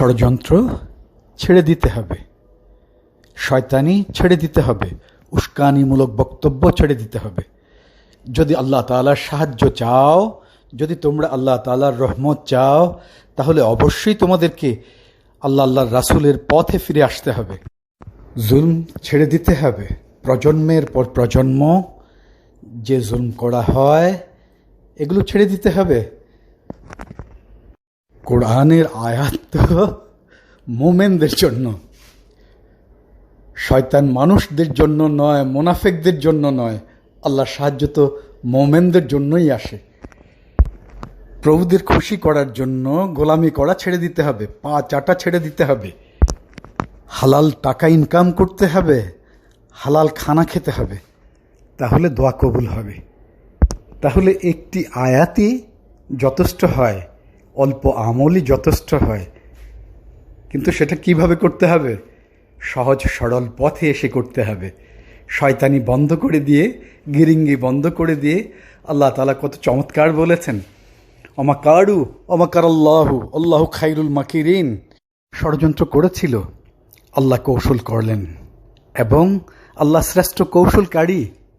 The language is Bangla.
ষড়যন্ত্র ছেড়ে দিতে হবে, শয়তানি ছেড়ে দিতে হবে, উস্কানিমূলক বক্তব্য ছেড়ে দিতে হবে। যদি আল্লাহ তাআলার সাহায্য চাও, যদি তোমরা আল্লাহ তাআলার রহমত চাও, তাহলে অবশ্যই তোমাদেরকে আল্লাহর রাসূলের পথে ফিরে আসতে হবে। জুলম ছেড়ে দিতে হবে। প্রজন্মের পর প্রজন্ম যে জুলম করা হয় এগুলো ছেড়ে দিতে হবে। কোরআনের আয়াত তো মোমেনদের জন্য, শয়তান মানুষদের জন্য নয়, মুনাফিকদের জন্য নয়। আল্লাহর সাহায্য তো মোমেনদের জন্যই আসে। প্রভুদের খুশি করার জন্য গোলামি করা ছেড়ে দিতে হবে, পা চাটা ছেড়ে দিতে হবে, হালাল টাকা ইনকাম করতে হবে, হালাল খানা খেতে হবে, তাহলে দোয়া কবুল হবে। তাহলে একটি আয়াতই যথেষ্ট হয়, অল্প আমলই যথেষ্ট হয়। কিন্তু সেটা কিভাবে করতে হবে? সহজ সরল পথে এসে করতে হবে। শয়তানি বন্ধ করে দিয়ে, গিরিঙ্গি বন্ধ করে দিয়ে আল্লাহ তাআলা কত চমৎকার বলেছেন, অমাকারু অমাকারাল্লাহু আল্লাহু খায়রুল মাকিরিন। ষড়যন্ত্র করেছিল, আল্লাহ কৌশল করলেন, এবং আল্লাহ শ্রেষ্ঠ কৌশলকারী।